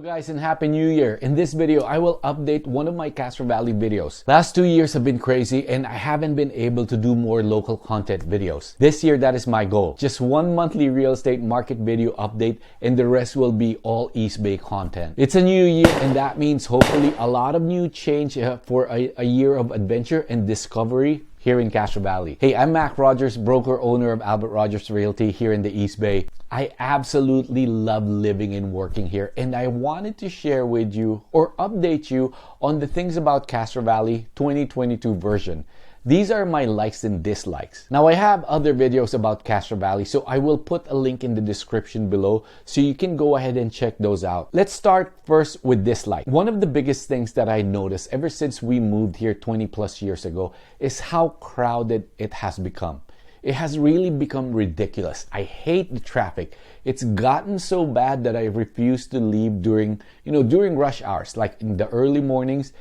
Hello guys and Happy New Year! In this video, I will update one of my Castro Valley videos. Last 2 years have been crazy and I haven't been able to do more local content videos. This year, that is my goal. Just one monthly real estate market video update and the rest will be all East Bay content. It's a new year and that means hopefully a lot of new change for a year of adventure and discovery here in Castro Valley. Hey, I'm Mac Rogers, broker owner of Albert Rogers Realty here in the East Bay. I absolutely love living and working here and I wanted to share with you or update you on the things about Castro Valley 2022 version. These are my likes and dislikes. Now I have other videos about Castro Valley, so I will put a link in the description below so you can go ahead and check those out. Let's start first with dislike. One of the biggest things that I noticed ever since we moved here 20 plus years ago is how crowded it has become. It has really become ridiculous. I hate the traffic. It's gotten so bad that I refuse to leave during rush hours, like in the early mornings,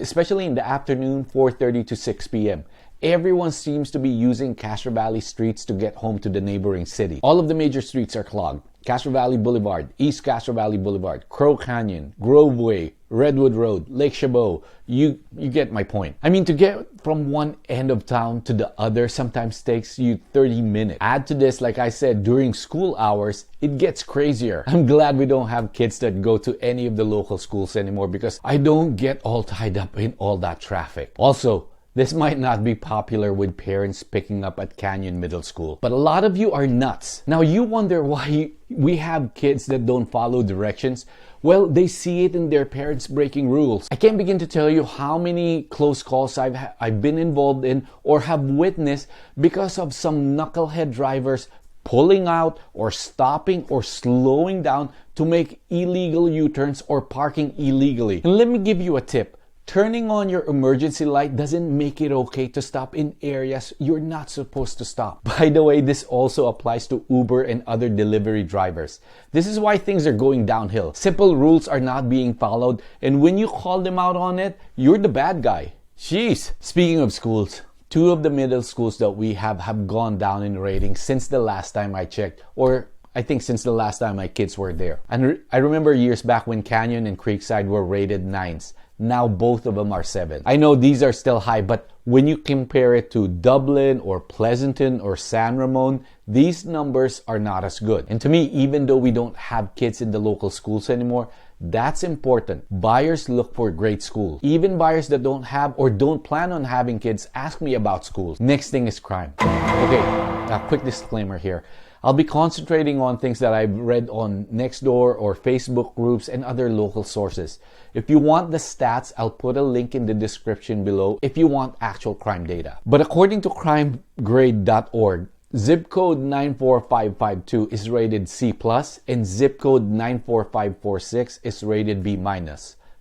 especially in the afternoon, 4:30 to 6 p.m. Everyone seems to be using Castro Valley streets to get home to the neighboring city. All of the major streets are clogged. Castro Valley Boulevard, East Castro Valley Boulevard, Crow Canyon, Grove Way, Redwood Road, Lake Chabot. You get my point. I mean, to get from one end of town to the other sometimes takes you 30 minutes. Add to this, like I said, during school hours, it gets crazier. I'm glad we don't have kids that go to any of the local schools anymore because I don't get all tied up in all that traffic. Also, this might not be popular with parents picking up at Canyon Middle School, but a lot of you are nuts. Now you wonder why we have kids that don't follow directions. Well, they see it in their parents breaking rules. I can't begin to tell you how many close calls I've been involved in or have witnessed because of some knucklehead drivers pulling out or stopping or slowing down to make illegal U-turns or parking illegally. And let me give you a tip. Turning on your emergency light doesn't make it okay to stop in areas you're not supposed to stop. By the way, this also applies to Uber and other delivery drivers. This is why things are going downhill. Simple rules are not being followed, and when you call them out on it, you're the bad guy. Jeez. Speaking of schools, 2 of the middle schools that we have gone down in ratings since the last time I checked, or I think since the last time my kids were there. And I remember years back when Canyon and Creekside were rated 9s. Now both of them are 7. I know these are still high, but when you compare it to Dublin or Pleasanton or San Ramon, these numbers are not as good. And to me, even though we don't have kids in the local schools anymore, that's important. Buyers look for great schools. Even buyers that don't have or don't plan on having kids ask me about schools. Next thing is crime. Okay, a quick disclaimer here. I'll be concentrating on things that I've read on Nextdoor or Facebook groups and other local sources. If you want the stats, I'll put a link in the description below if you want actual crime data. But according to crimegrade.org, zip code 94552 is rated C+, and zip code 94546 is rated B-.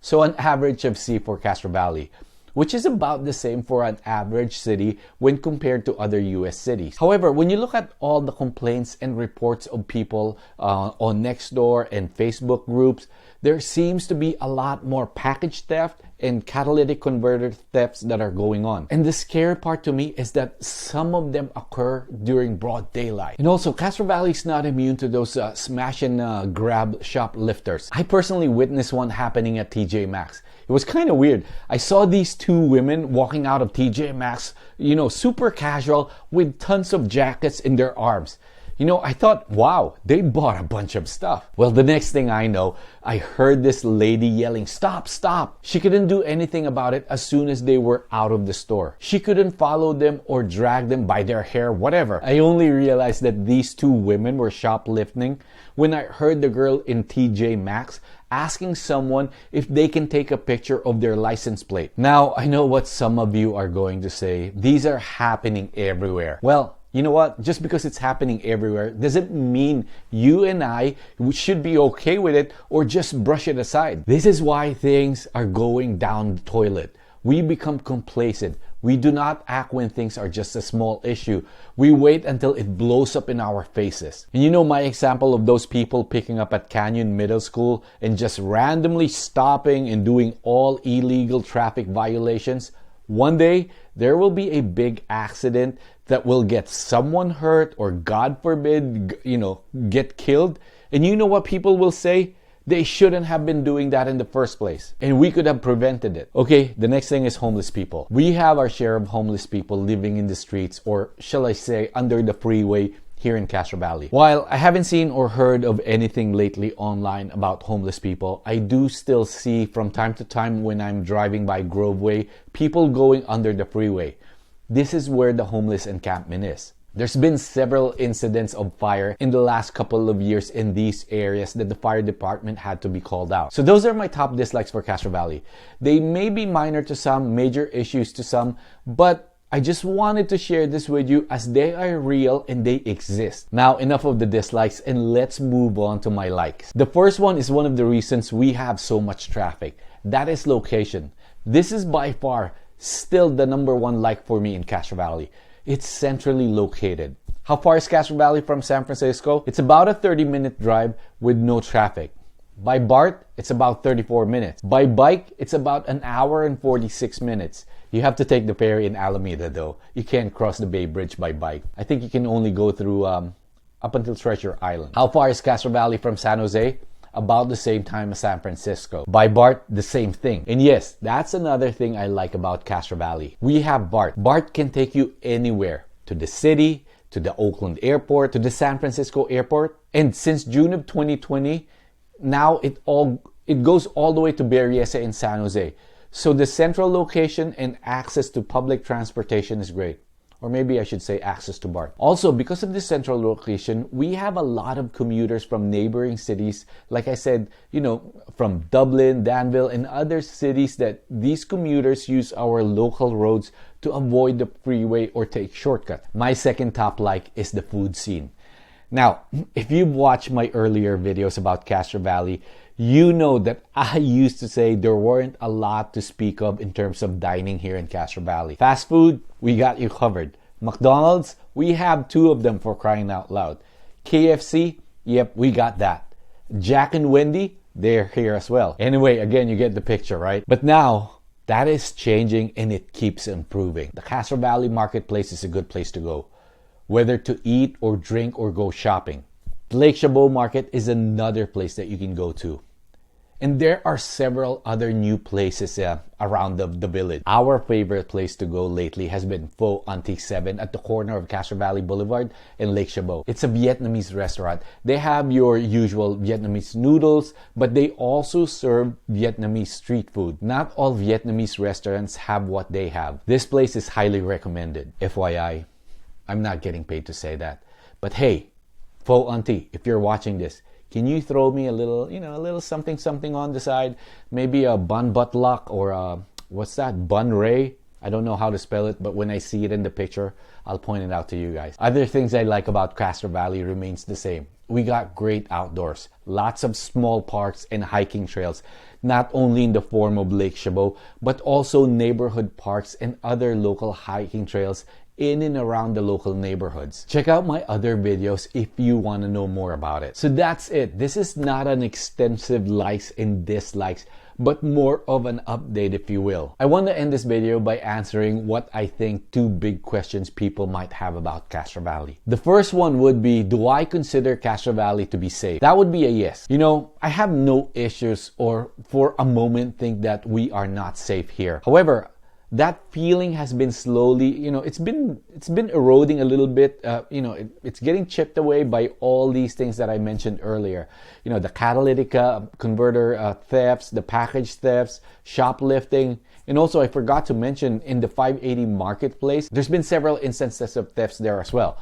So an average of C for Castro Valley, which is about the same for an average city when compared to other US cities. However, when you look at all the complaints and reports of people on Nextdoor and Facebook groups, there seems to be a lot more package theft and catalytic converter thefts that are going on. And the scary part to me is that some of them occur during broad daylight. And also, Castro Valley is not immune to those smash and grab shoplifters. I personally witnessed one happening at TJ Maxx. It was kind of weird. I saw these 2 women walking out of TJ Maxx, super casual with tons of jackets in their arms. I thought, wow, they bought a bunch of stuff. Well, the next thing I know, I heard this lady yelling, "Stop, stop." She couldn't do anything about it as soon as they were out of the store. She couldn't follow them or drag them by their hair, whatever. I only realized that these 2 women were shoplifting when I heard the girl in TJ Maxx asking someone if they can take a picture of their license plate. Now, I know what some of you are going to say. These are happening everywhere. Well, you know what? Just because it's happening everywhere doesn't mean you and I should be okay with it or just brush it aside. This is why things are going down the toilet. We become complacent. We do not act when things are just a small issue. We wait until it blows up in our faces. And my example of those people picking up at Canyon Middle School and just randomly stopping and doing all illegal traffic violations? One day, there will be a big accident that will get someone hurt or, God forbid, get killed. And you know what people will say? They shouldn't have been doing that in the first place. And we could have prevented it. Okay, the next thing is homeless people. We have our share of homeless people living in the streets, or shall I say, under the freeway here in Castro Valley. While I haven't seen or heard of anything lately online about homeless people, I do still see from time to time when I'm driving by Groveway, people going under the freeway. This is where the homeless encampment is. There's been several incidents of fire in the last couple of years in these areas that the fire department had to be called out. So those are my top dislikes for Castro Valley. They may be minor to some, major issues to some, but I just wanted to share this with you as they are real and they exist. Now, enough of the dislikes and let's move on to my likes. The first one is one of the reasons we have so much traffic. That is location. This is by far still the number one like for me in Castro Valley. It's centrally located. How far is Castro Valley from San Francisco? It's about a 30-minute drive with no traffic. By BART, it's about 34 minutes. By bike, it's about an hour and 46 minutes. You have to take the ferry in Alameda though. You can't cross the Bay Bridge by bike. I think you can only go through up until Treasure Island. How far is Castro Valley from San Jose? About the same time as San Francisco. By BART, the same thing. And yes, that's another thing I like about Castro Valley. We have BART. BART can take you anywhere. To the city, to the Oakland airport, to the San Francisco airport. And since June of 2020, now it goes all the way to Berryessa in San Jose. So the central location and access to public transportation is great. Or maybe I should say access to BART. Also, because of this central location, we have a lot of commuters from neighboring cities. Like I said, from Dublin, Danville, and other cities that these commuters use our local roads to avoid the freeway or take shortcuts. My second top like is the food scene. Now, if you've watched my earlier videos about Castro Valley, you know that I used to say there weren't a lot to speak of in terms of dining here in Castro Valley. Fast food, we got you covered. McDonald's, we have 2 of them for crying out loud. KFC, yep, we got that. Jack and Wendy, they're here as well. Anyway, again, you get the picture, right? But now, that is changing and it keeps improving. The Castro Valley Marketplace is a good place to go, whether to eat or drink or go shopping. Lake Chabot Market is another place that you can go to. And there are several other new places around the village. Our favorite place to go lately has been Pho Auntie 7 at the corner of Castro Valley Boulevard and Lake Chabot. It's a Vietnamese restaurant. They have your usual Vietnamese noodles, but they also serve Vietnamese street food. Not all Vietnamese restaurants have what they have. This place is highly recommended. FYI, I'm not getting paid to say that. But hey, Pho Auntie, if you're watching this, can you throw me a little something on the side? Maybe a bun butlock or what's that? Bun ray? I don't know how to spell it, but when I see it in the picture, I'll point it out to you guys. Other things I like about Castro Valley remains the same. We got great outdoors, lots of small parks and hiking trails, not only in the form of Lake Chabot, but also neighborhood parks and other local hiking trails in and around the local neighborhoods. Check out my other videos if you want to know more about it. So that's it. This is not an extensive likes and dislikes, but more of an update, if you will. I want to end this video by answering what I think 2 big questions people might have about Castro Valley. The first one would be, do I consider Castro Valley to be safe? That would be a yes. I have no issues or for a moment think that we are not safe here. However, that feeling has been slowly, it's been eroding a little bit. It's getting chipped away by all these things that I mentioned earlier. The catalytic converter thefts, the package thefts, shoplifting. And also, I forgot to mention in the 580 marketplace, there's been several instances of thefts there as well.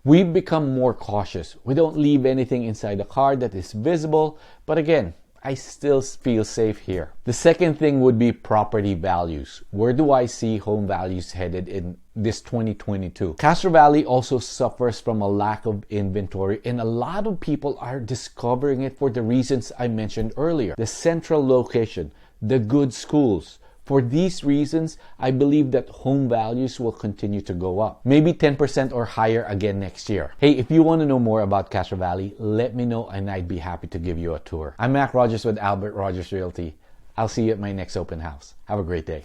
We've become more cautious. We don't leave anything inside the car that is visible. But again, I still feel safe here. The second thing would be property values. Where do I see home values headed in this 2022? Castro Valley also suffers from a lack of inventory, and a lot of people are discovering it for the reasons I mentioned earlier. The central location, the good schools. For these reasons, I believe that home values will continue to go up. Maybe 10% or higher again next year. Hey, if you want to know more about Castro Valley, let me know and I'd be happy to give you a tour. I'm Mac Rogers with Albert Rogers Realty. I'll see you at my next open house. Have a great day.